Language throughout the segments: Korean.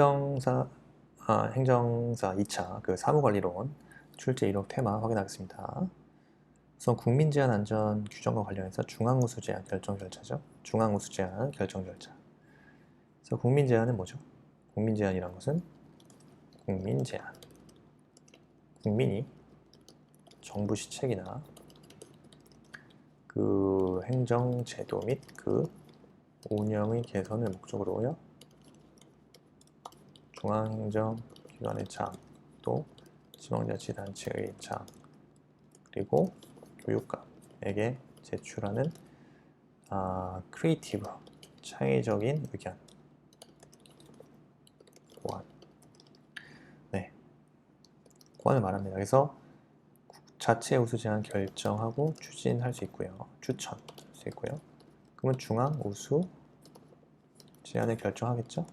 행정사 2차 그 사무관리론 출제 이력 테마 확인하겠습니다. 우선 국민제한 안전 규정과 관련해서 중앙우수 제한 결정 절차죠. 중앙우수 제한 결정 절차. 그래서 국민제한은 뭐죠? 국민제한이란 것은 국민제한. 국민이 정부 시책이나 그 행정제도 및 그 운영의 개선을 목적으로요. 중앙행정기관의 장, 또 지방자치단체의 장, 그리고 교육감에게 제출하는 크리에이티브, 창의적인 의견, 고안. 네, 고안을 말합니다. 그래서 자체 우수 제한 결정하고 추진할 수 있고요. 추천할 수 있고요. 그러면 중앙 우수 제한을 결정하겠죠?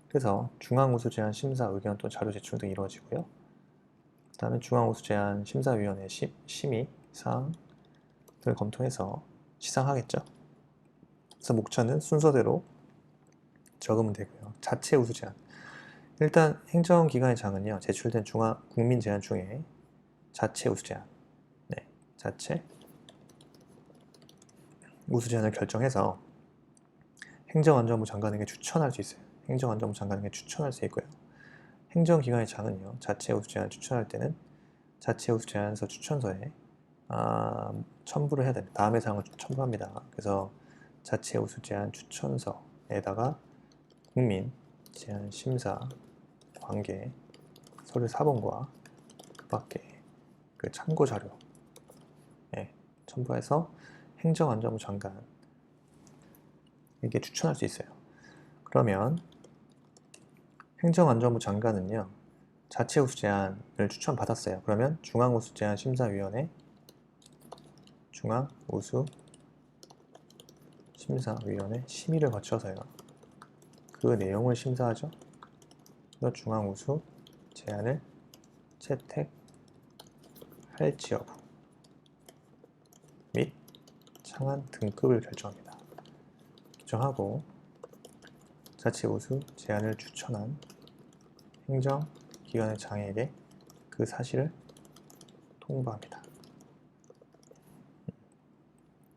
그래서 중앙우수제한 심사 의견 또 자료 제출 등 이루어지고요. 그 다음에 중앙우수제한 심사위원회 심의 사항을 검토해서 시상하겠죠. 그래서 목차는 순서대로 적으면 되고요. 자체 우수제한. 일단 행정기관의 장은요. 제출된 국민제안 중에 자체 우수제안, 네, 자체 우수제안을 결정해서 행정안전부 장관에게 추천할 수 있어요. 행정안전부 장관에게 추천할 수 있고요. 행정기관의 장은요. 자체 우수 제안을 추천할 때는 자체 우수 제안서 추천서에 첨부를 해야 됩니다. 다음의 사항을 첨부합니다. 그래서 자체 우수 제안 추천서에다가 국민 제안 심사 관계 서류 사본과 그 밖에 그 참고 자료 첨부해서 행정안전부 장관에게 추천할 수 있어요. 그러면 행정안전부 장관은요. 자체 우수 제안을 추천받았어요. 그러면 중앙우수 제안 심사위원회 중앙우수 심사위원회 심의를 거쳐서요. 그 내용을 심사하죠. 그래서 중앙우수 제안을 채택할지 여부 및 창안 등급을 결정합니다. 결정하고 자체 우수 제안을 추천한 행정기관의 장에게 그 사실을 통보합니다.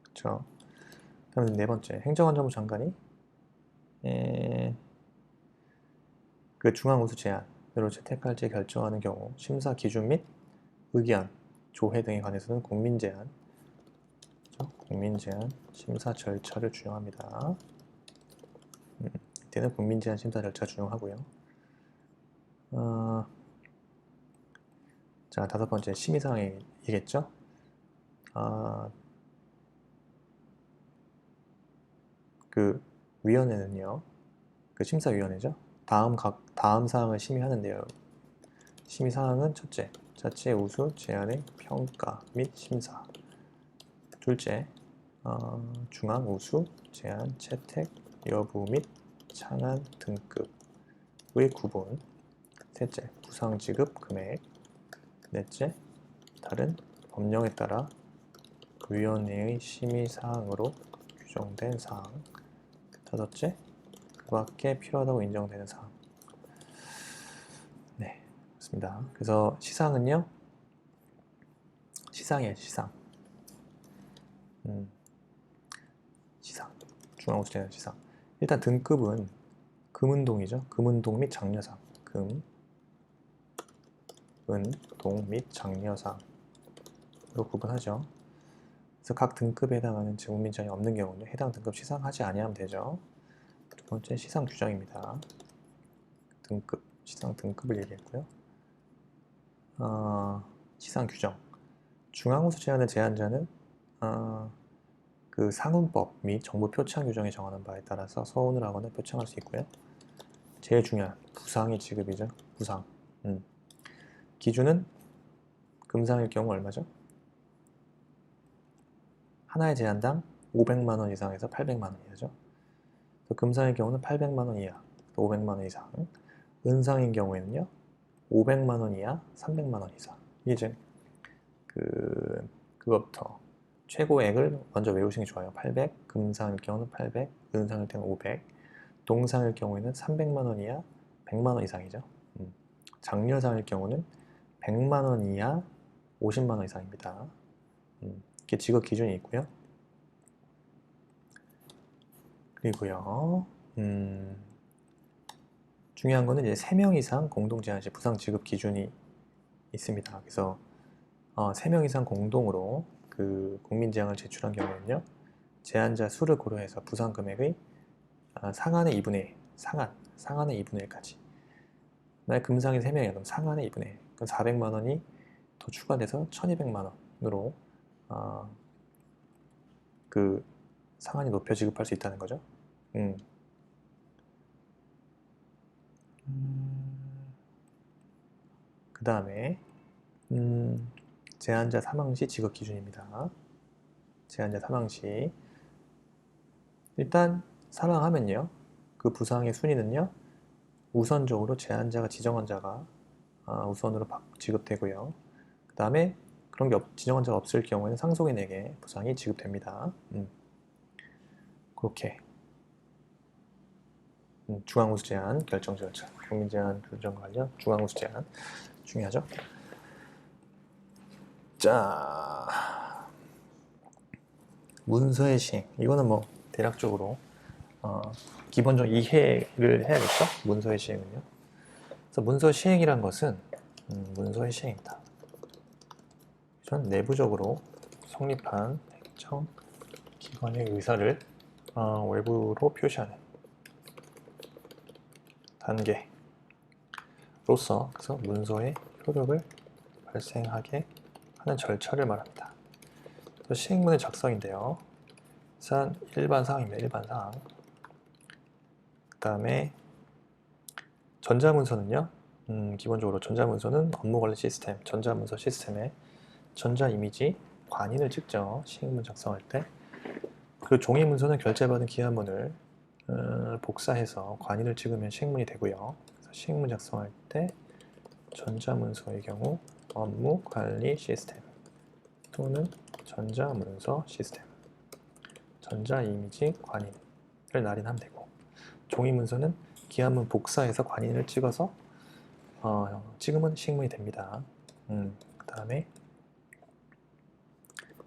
그렇죠. 다음에 네 번째, 행정안전부 장관이 그 중앙우수 제안으로 채택할지 결정하는 경우 심사 기준 및 의견, 조회 등에 관해서는 국민제안 심사 절차를 준용합니다. 이때는 국민제안 심사 절차 준용하고요. 자, 다섯 번째 심의사항이겠죠? 그 위원회는요, 그 심사위원회죠. 다음 사항을 심의하는데요. 심의사항은 첫째, 자체 우수 제안의 평가 및 심사. 둘째, 중앙 우수 제안 채택 여부 및 창안 등급의 구분. 셋째, 부상 지급 금액. 넷째, 다른 법령에 따라 위원회의 심의사항으로 규정된 사항. 다섯째, 그 밖에 필요하다고 인정되는 사항. 네, 그렇습니다. 그래서 시상은요, 시상이에요, 시상. 시상. 중앙우수 제안 시상. 일단 등급은 금은동이죠. 금은동 및 장려상. 금은동 및 장려상으로 구분하죠. 그래서 각 등급에 해당하는 국민제한이 없는 경우는 해당 등급 시상하지 아니하면 되죠. 두 번째, 시상 규정입니다. 시상 등급을 얘기했고요. 시상 규정. 중앙우수 제안의 제안자는 그 상훈법 및 정부 표창 규정에 정하는 바에 따라서 서원을 하거나 표창할 수 있고요. 제일 중요한 부상의 지급이죠. 부상. 기준은 금상일 경우 얼마죠? 하나의 제안당 500만 원 이상에서 800만 원 이하죠. 금상일 경우는 800만 원 이하, 500만 원 이상. 은상인 경우에는요, 500만 원 이하, 300만 원 이상. 이제 그거부터 최고액을 먼저 외우시는 게 좋아요. 800, 금상일 경우는 800, 은상일 때는 500. 동상일 경우에는 300만 원 이하 100만 원 이상이죠. 장려상일 경우는 100만 원 이하 50만 원 이상입니다. 이렇게 지급 기준이 있고요. 그리고요, 중요한 거는 이제 3명 이상 공동 제한 시 부상 지급 기준이 있습니다. 그래서 3명 이상 공동으로 그 국민제안을 제출한 경우에는요, 제안자 수를 고려해서 부상 금액의 상한의 2분의 1, 상한의 2분의 1까지. 만약 금상이 3명이야, 그럼 상한의 2분의 1. 그럼 400만 원이 더 추가돼서 1200만 원으로 그 상한이 높여 지급할 수 있다는 거죠. 그 다음에 제한자 사망 시 지급 기준입니다. 제한자 사망 시 일단 사망하면요, 그 부상의 순위는요, 우선적으로 제한자가 지정한 자가 우선으로 지급되고요. 그 다음에 그런 게 지정한 자가 없을 경우에는 상속인에게 부상이 지급됩니다. 그렇게 중앙우수 제한 결정 절차, 국민 제한 결정 관련 중앙우수 제한 중요하죠. 자, 문서의 시행, 이거는 뭐 대략적으로 기본적으로 이해를 해야겠죠. 문서의 시행은요. 그래서 문서 시행이란 것은 문서의 시행입니다. 전 내부적으로 성립한 행정기관의 의사를 외부로 표시하는 단계로서, 그래서 문서의 효력을 발생하게 하는 절차를 말합니다. 시행문의 작성인데요. 우선 일반사항입니다. 일반사항. 그 다음에 전자문서는요, 기본적으로 전자문서는 업무관리 시스템, 전자문서 시스템에 전자이미지 관인을 찍죠. 시행문 작성할 때. 그리고 종이문서는 결제받은 기한문을 복사해서 관인을 찍으면 시행문이 되고요. 그래서 시행문 작성할 때 전자문서의 경우 업무관리 시스템 또는 전자문서 시스템, 전자이미지 관인을 날인하면 되고, 종이문서는 기한문 복사해서 관인을 찍어서 찍으면 시행문이 됩니다. 그 다음에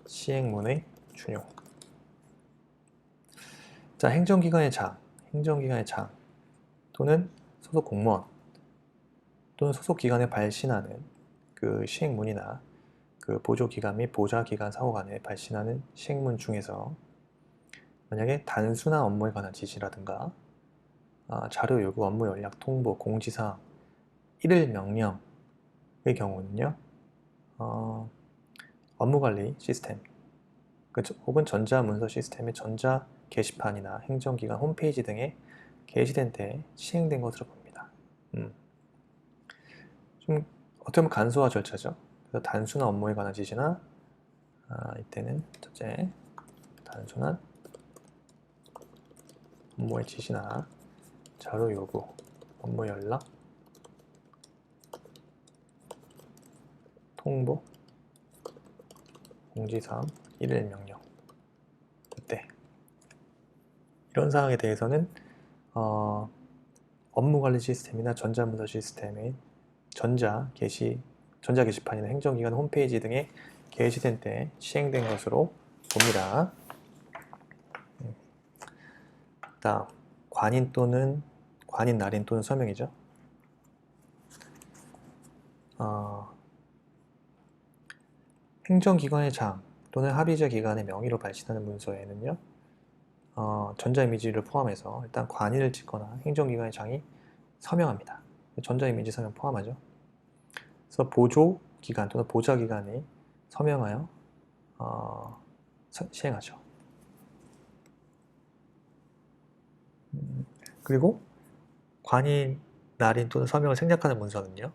시행문의 준용. 자, 행정기관의 장 또는 소속 공무원 또는 소속기관에 발신하는 그 시행문이나 그 보조기관 및 보좌기관 사무관에 발신하는 시행문 중에서 만약에 단순한 업무에 관한 지시라든가 자료 요구, 업무 연락, 통보, 공지사항, 일일 명령의 경우는요, 업무관리 시스템 혹은 전자문서 시스템의 전자 게시판이나 행정기관 홈페이지 등에 게시된 때 시행된 것으로 봅니다. 좀 어떻게 보면 간소화 절차죠. 그래서 단순한 업무에 관한 지시나 이때는 첫째, 단순한 업무의 지시나 자료 요구, 업무 연락, 통보, 공지사항, 일일 명령. 이때 이런 사항에 대해서는 업무관리 시스템이나 전자문서 시스템의 전자 게시판이나 행정기관 홈페이지 등에 게시된 때 시행된 것으로 봅니다. 다음, 관인 날인 또는 서명이죠. 행정기관의 장 또는 합의제 기관의 명의로 발신하는 문서에는요, 전자이미지를 포함해서 일단 관인을 찍거나 행정기관의 장이 서명합니다. 전자이미지 서명 포함하죠. 그래서 보조기관 또는 보좌기관이 서명하여 시행하죠. 그리고 관인, 날인 또는 서명을 생략하는 문서는요,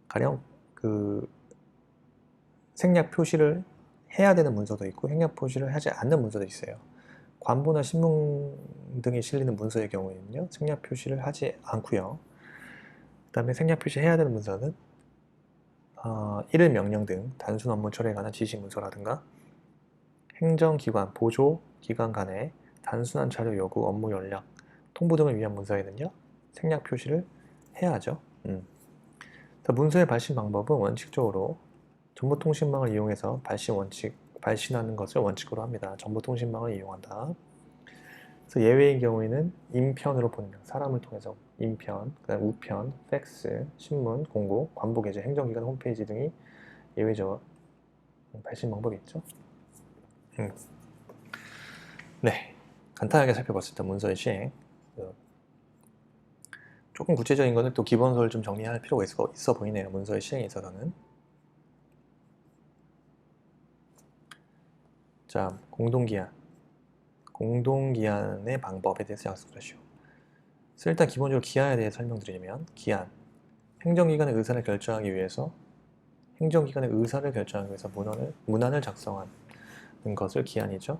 가령 그 생략 표시를 해야 되는 문서도 있고 생략 표시를 하지 않는 문서도 있어요. 관보나 신문 등에 실리는 문서의 경우에는요, 생략 표시를 하지 않고요. 그 다음에 생략 표시해야 되는 문서는 일일 명령 등 단순 업무 처리에 관한 지시 문서라든가 행정기관, 보조기관 간의 단순한 자료 요구, 업무 연락, 통보 등을 위한 문서에는요, 생략 표시를 해야 하죠. 문서의 발신 방법은 원칙적으로 정보통신망을 이용해서 발신하는 것을 원칙으로 합니다. 정보통신망을 이용한다. 그래서 예외인 경우에는 인편으로 보내는, 사람을 통해서 인편, 그다음 우편, 팩스, 신문, 공고, 관보게재, 행정기관 홈페이지 등이 예외적 발신 방법이 있죠. 네, 간단하게 살펴봤습니다. 문서의 시행. 조금 구체적인 거는 또 기본서를 좀 정리할 필요가 있어 보이네요. 문서의 시행에 있어서는. 자, 공동기한. 공동기한의 방법에 대해서 약속하시오. 그래서 일단 기본적으로 기한에 대해 설명드리면, 기한. 행정기관의 의사를 결정하기 위해서 문안을 작성하는 것을 기한이죠.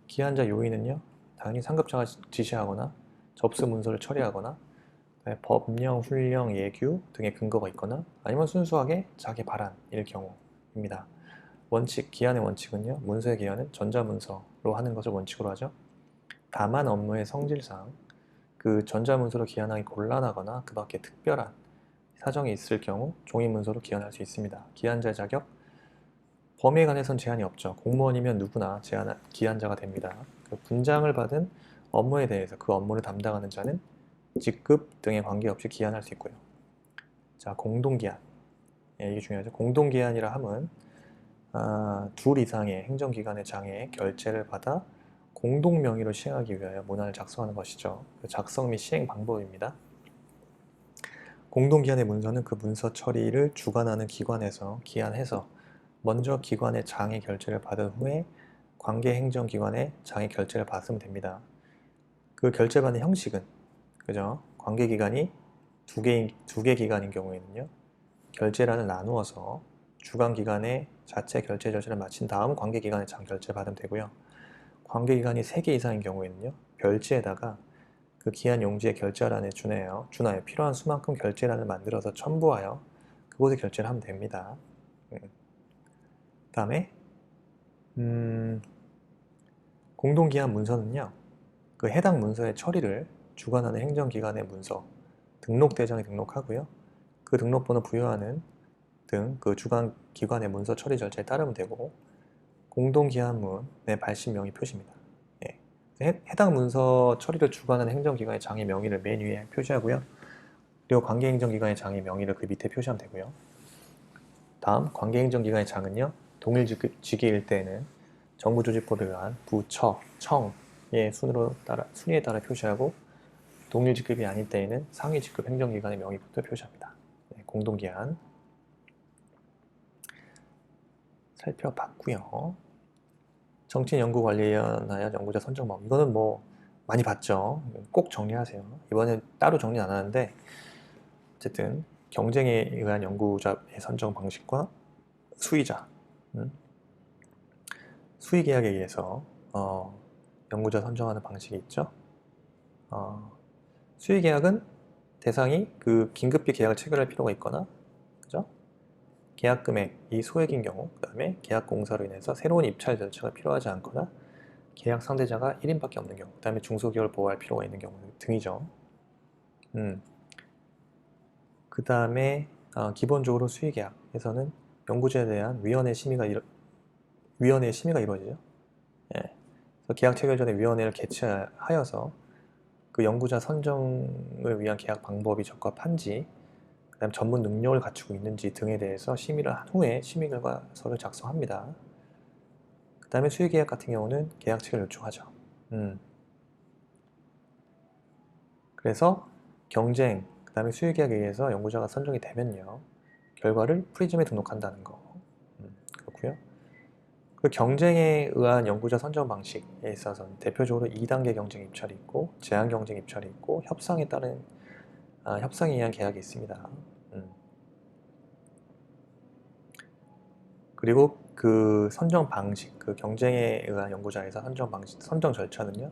기한자 요인은요, 당연히 상급자가 지시하거나 접수 문서를 처리하거나 법령, 훈령, 예규 등의 근거가 있거나 아니면 순수하게 자기 발안일 경우입니다. 기한의 원칙은요, 문서의 기한은 전자문서로 하는 것을 원칙으로 하죠. 다만 업무의 성질상 그 전자문서로 기한하기 곤란하거나 그 밖에 특별한 사정이 있을 경우 종이문서로 기한할 수 있습니다. 기한자의 자격, 범위에 관해선 제한이 없죠. 공무원이면 누구나 기한자가 됩니다. 그 분장을 받은 업무에 대해서 그 업무를 담당하는 자는 직급 등에 관계없이 기한할 수 있고요. 자, 공동기한. 예, 이게 중요하죠. 공동기한이라 함은 둘 이상의 행정기관의 장에 결재를 받아 공동명의로 시행하기 위하여 문안을 작성하는 것이죠. 작성 및 시행 방법입니다. 공동기한의 문서는 그 문서 처리를 주관하는 기관에서 기한해서 먼저 기관의 장의 결재를 받은 후에 관계 행정기관의 장의 결재를 받으면 됩니다. 그 결재받는 형식은, 그죠? 관계기관이 두 개 기관인 경우에는요, 결재란을 나누어서 주관기관의 자체 결재 절차를 마친 다음 관계기관의 장 결재 받으면 되고요. 관계기관이 3개 이상인 경우에는요, 별지에다가 그 기한 용지의 결제란에 준하여 필요한 수만큼 결제란을 만들어서 첨부하여 그곳에 결제를 하면 됩니다. 그 다음에 공동기한 문서는요, 그 해당 문서의 처리를 주관하는 행정기관의 문서 등록대장에 등록하고요. 그 등록번호 부여하는 등 그 주관기관의 문서 처리 절차에 따르면 되고, 공동기한문의 발신 명의 표시입니다. 예. 해당 문서 처리를 주관하는 행정기관의 장의 명의를 맨 위에 표시하고요. 그리고 관계행정기관의 장의 명의를 그 밑에 표시하면 되고요. 다음, 관계행정기관의 장은요, 동일지기일 때에는 정부조직법에 의한 부처, 청의 순위에 따라 표시하고, 동일직급이 아닐 때에는 상위직급 행정기관의 명의부터 표시합니다. 네, 공동기한 살펴봤고요. 정치연구관리위원회 연구자 선정법, 이거는 뭐 많이 봤죠. 꼭 정리하세요. 이번엔 따로 정리 안 하는데, 어쨌든 경쟁에 의한 연구자의 선정 방식과 수의자, 수의계약에 의해서 연구자 선정하는 방식이 있죠. 수의계약은 대상이 그 긴급히 계약을 체결할 필요가 있거나, 그죠? 계약 금액이 소액인 경우, 그 다음에 계약 공사로 인해서 새로운 입찰 절차가 필요하지 않거나 계약 상대자가 1인밖에 없는 경우, 그 다음에 중소기업을 보호할 필요가 있는 경우 등이죠. 그 다음에 기본적으로 수의계약에서는 연구자에 대한 위원회 심의가 이루어지죠. 예. 그래서 계약 체결 전에 위원회를 개최하여서 그 연구자 선정을 위한 계약 방법이 적합한지, 그 다음 전문 능력을 갖추고 있는지 등에 대해서 심의를 한 후에 심의 결과서를 작성합니다. 그 다음에 수의계약 같은 경우는 계약책을 요청하죠. 그래서 경쟁, 그 다음에 수의계약에 의해서 연구자가 선정이 되면요, 결과를 프리즘에 등록한다는 거. 그렇고요. 그 경쟁에 의한 연구자 선정 방식에 있어서는 대표적으로 2단계 경쟁 입찰이 있고, 제한 경쟁 입찰이 있고, 협상에 의한 계약이 있습니다. 그리고 그 선정 방식, 그 경쟁에 의한 연구자에서 선정 절차는요,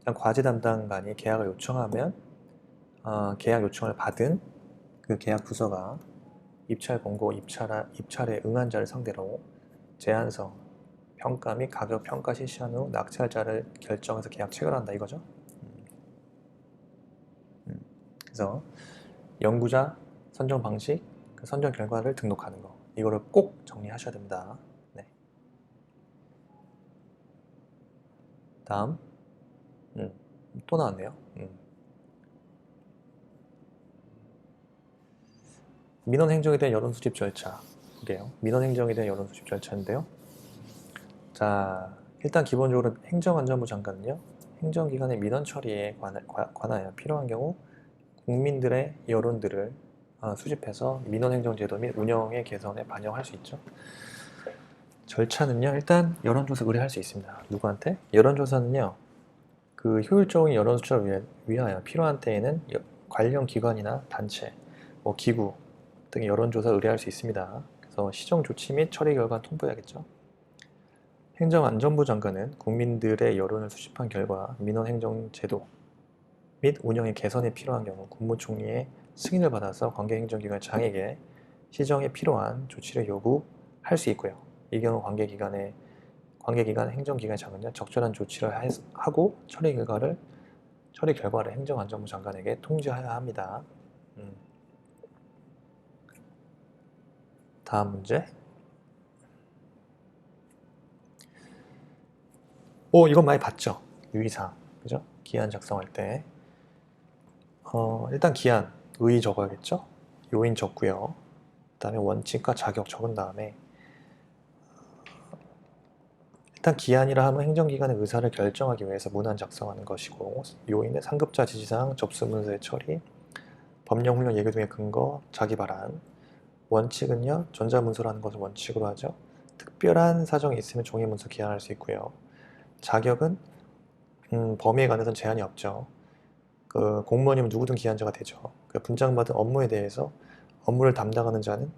그냥 과제 담당관이 계약을 요청하면 계약 요청을 받은 그 계약 부서가 입찰 공고, 입찰에 응한 자를 상대로 제안서, 평가 및 가격 평가 실시한 후 낙찰자를 결정해서 계약 체결한다 이거죠. 그래서 연구자, 선정 방식, 그 선정 결과를 등록하는 거. 이거를 꼭 정리하셔야 됩니다. 네. 다음. 또 나왔네요. 민원 행정에 대한 여론 수집 절차. 이게요. 민원 행정에 대한 여론 수집 절차인데요. 자, 일단 기본적으로 행정안전부 장관은요. 행정기관의 민원 처리에 관하여 필요한 경우 국민들의 여론들을 수집해서 민원행정제도 및 운영의 개선에 반영할 수 있죠. 절차는요. 일단 여론조사 의뢰할 수 있습니다. 누구한테? 여론조사는요. 그 효율적인 여론 수집을 위하여 필요한 때에는 관련 기관이나 단체, 뭐 기구 등의 여론조사 의뢰할 수 있습니다. 그래서 시정 조치 및 처리 결과 통보해야겠죠. 행정안전부 장관은 국민들의 여론을 수집한 결과 민원행정제도 및 운영의 개선에 필요한 경우 국무총리의 승인을 받아서 관계행정기관 장에게 시정에 필요한 조치를 요구할 수 있고요. 이 경우 관계기관 행정기관 장은요 적절한 조치를 하고 처리 결과를 행정안전부 장관에게 통지해야 합니다. 다음 문제. 이건 많이 봤죠? 유의사항, 그죠? 기한 작성할 때. 일단 기한, 의 적어야겠죠? 요인 적고요. 그 다음에 원칙과 자격 적은 다음에 일단 기한이라 하면 행정기관의 의사를 결정하기 위해서 문안 작성하는 것이고 요인은 상급자 지시사항, 접수문서의 처리, 법령훈련 예규 등의 근거, 자기 발안. 원칙은요, 전자문서라는 것을 원칙으로 하죠. 특별한 사정이 있으면 종이문서 기한할 수 있고요. 자격은 범위에 관해서는 제한이 없죠. 그 공무원이면 누구든 기한자가 되죠. 그 분장받은 업무에 대해서 업무를 담당하는 자는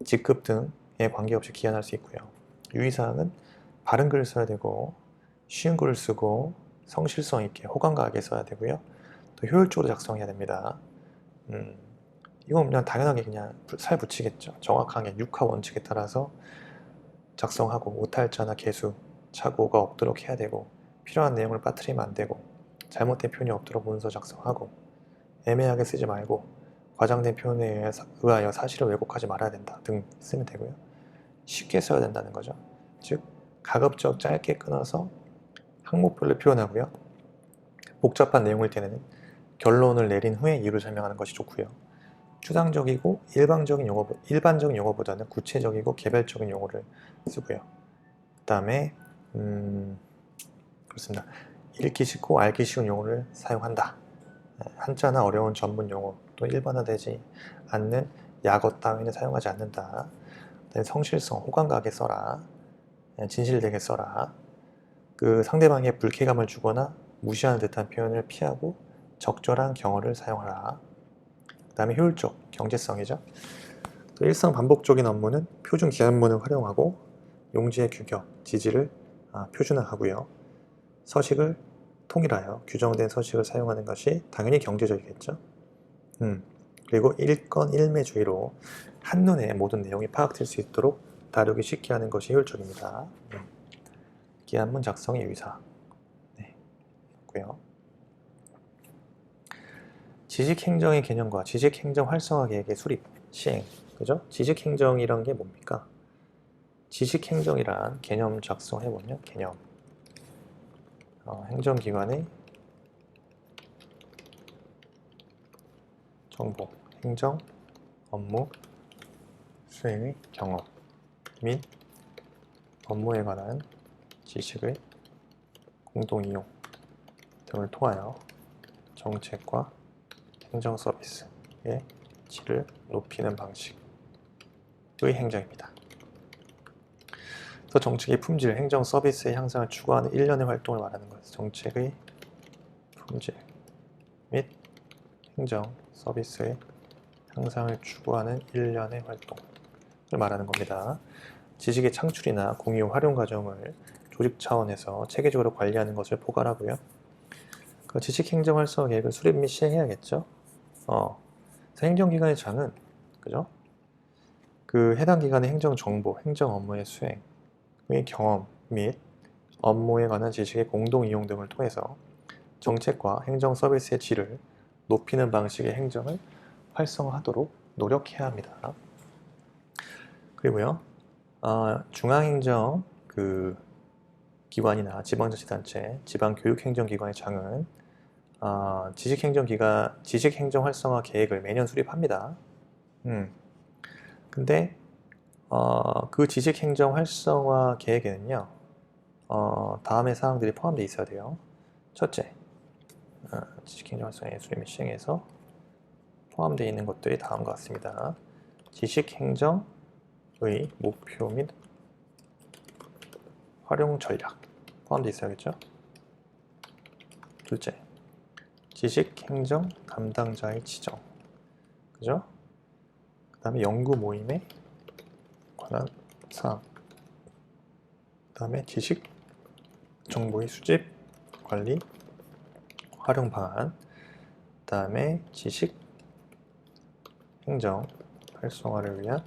직급 등에 관계없이 기한할 수 있고요. 유의사항은 바른 글을 써야 되고 쉬운 글을 쓰고 성실성 있게 호감가하게 써야 되고요. 또 효율적으로 작성해야 됩니다. 이건 그냥 당연하게 그냥 살 붙이겠죠. 정확하게 육하 원칙에 따라서 작성하고 오탈자나 개수, 착오가 없도록 해야 되고 필요한 내용을 빠뜨리면 안 되고 잘못된 표현이 없도록 문서 작성하고 애매하게 쓰지 말고 과장된 표현에 의하여 사실을 왜곡하지 말아야 된다 등 쓰면 되고요. 쉽게 써야 된다는 거죠. 즉 가급적 짧게 끊어서 항목별로 표현하고요. 복잡한 내용일 때는 결론을 내린 후에 이유를 설명하는 것이 좋고요. 추상적이고 일반적인 용어보다는 구체적이고 개별적인 용어를 쓰고요. 그 다음에 그렇습니다. 읽기 쉽고 알기 쉬운 용어를 사용한다. 한자나 어려운 전문 용어 또 일반화되지 않는 약어 따위는 사용하지 않는다. 성실성, 호감가게 써라. 진실되게 써라. 그 상대방의 불쾌감을 주거나 무시하는 듯한 표현을 피하고 적절한 경어를 사용하라. 그 다음에 효율적, 경제성이죠. 또 일상 반복적인 업무는 표준 기한문을 활용하고 용지의 규격, 지지를 표준화하고요. 서식을 통일하여 규정된 서식을 사용하는 것이 당연히 경제적이겠죠. 그리고 일건일매주의로 한눈에 모든 내용이 파악될 수 있도록 다루기 쉽게 하는 것이 효율적입니다. 기한문 작성의 유의사항. 네, 고요. 지식행정의 개념과 지식행정 활성화 계획의 수립, 시행. 그죠? 지식행정이란 게 뭡니까? 지식행정이란 개념 작성해보면 개념. 행정기관의 정보, 행정, 업무, 수행의 경험 및 업무에 관한 지식의 공동이용 등을 통하여 정책과 행정 서비스의 질을 높이는 방식의 행정입니다. 그래서 정책의 품질, 행정 서비스의 향상을 추구하는 일련의 활동을 말하는 것은 정책의 품질 및 행정 서비스의 향상을 추구하는 일련의 활동을 말하는 겁니다. 지식의 창출이나 공유, 활용 과정을 조직 차원에서 체계적으로 관리하는 것을 포괄하고요. 그 지식행정 활성화 계획을 수립 및 시행해야겠죠. 행정기관의 장은 그죠? 그 해당 기관의 행정 정보, 행정 업무의 수행의 경험 및 업무에 관한 지식의 공동 이용 등을 통해서 정책과 행정 서비스의 질을 높이는 방식의 행정을 활성화하도록 노력해야 합니다. 그리고요, 중앙행정 기관이나 지방자치단체, 지방교육행정기관의 장은 지식행정 활성화 계획을 매년 수립합니다. 근데 그 지식행정 활성화 계획에는요, 다음의 사항들이 포함되어 있어야 돼요. 첫째, 지식행정 활성화의 수립 및 시행에서 포함되어 있는 것들이 다음과 같습니다. 지식행정의 목표 및 활용 전략 포함되어 있어야겠죠. 둘째, 지식행정 담당자의 지정, 그죠? 그 다음에 연구 모임에 관한 사항, 그 다음에 지식 정보의 수집, 관리, 활용 방안, 그 다음에 지식 행정 활성화를 위한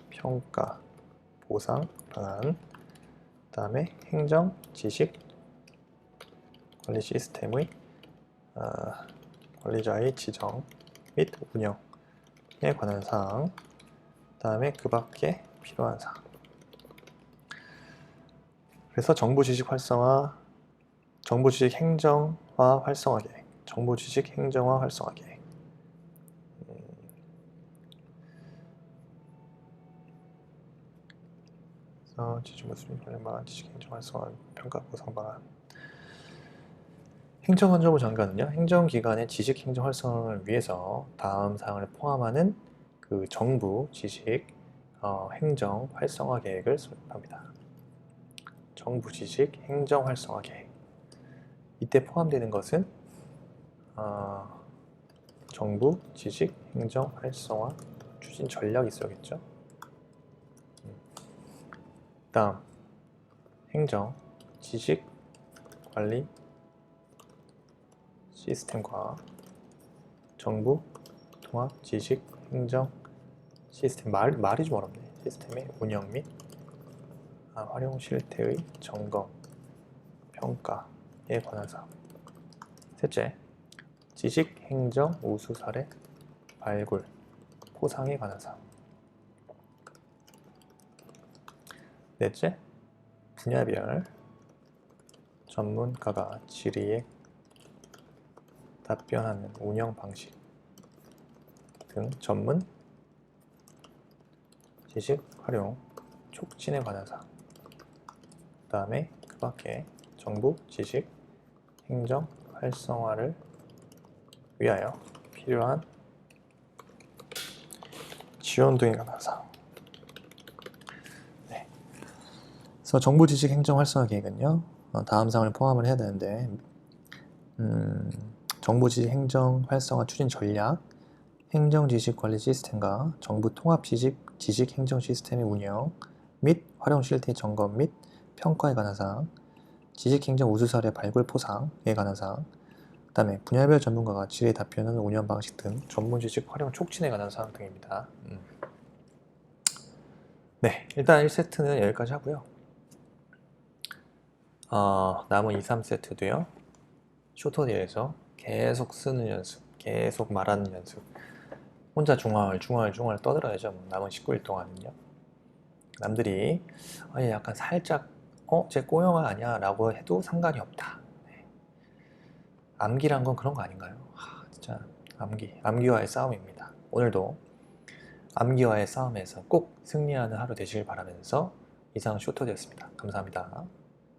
평가, 보상 방안, 그 다음에 행정 지식 관리 시스템의 관리자의 지정 및 운영에 관한 사항, 그 다음에 그 밖에 필요한 사항. 그래서 정보 지식 활성화, 정보 지식 행정화 활성화 계획, 정보 지식 행정화 활성화 계획. 그래서 지정부 수립 관련 방안, 지식 행정 활성화 평가 보상 방안. 행정안전부 장관은요, 행정기관의 지식행정 활성화를 위해서 다음 사항을 포함하는 그 정부 지식 행정 활성화 계획을 수립합니다. 정부 지식 행정 활성화 계획. 이때 포함되는 것은 정부 지식 행정 활성화 추진 전략이 있어야겠죠. 다음, 행정 지식 관리 시스템과 정부 통합 지식 행정 시스템, 말이 좀 어렵네. 시스템의 운영 및 활용 실태의 점검, 평가에 관한 사항. 셋째, 지식 행정 우수 사례 발굴, 포상에 관한 사항. 넷째, 분야별 전문가가 질의에 답변하는 운영 방식 등 전문 지식 활용 촉진에 관한 사항. 그 다음에 그 밖에 정부 지식 행정 활성화를 위하여 필요한 지원 등에 관한 사항. 네. 그래서 정부 지식 행정 활성화 계획은요, 다음 사항을 포함을 해야 되는데, 정부 지식 행정 활성화 추진 전략, 행정 지식 관리 시스템과 정부 통합 지식 행정 시스템의 운영 및 활용 실태 점검 및 평가에 관한 사항, 지식 행정 우수 사례 발굴 포상에 관한 사항, 그 다음에 분야별 전문가가 질의 답변하는 운영 방식 등 전문 지식 활용 촉진에 관한 사항 등입니다. 네, 일단 1세트는 여기까지 하고요. 남은 2, 3세트도요. 쇼터디에서 계속 쓰는 연습, 계속 말하는 연습. 혼자 중얼 떠들어야죠. 남은 19일 동안은요. 남들이 약간 살짝 쟤 꼬영아 아니야? 라고 해도 상관이 없다. 네. 암기란 건 그런 거 아닌가요? 진짜 암기와의 싸움입니다. 오늘도 암기와의 싸움에서 꼭 승리하는 하루 되시길 바라면서 이상 쇼터디였습니다. 감사합니다.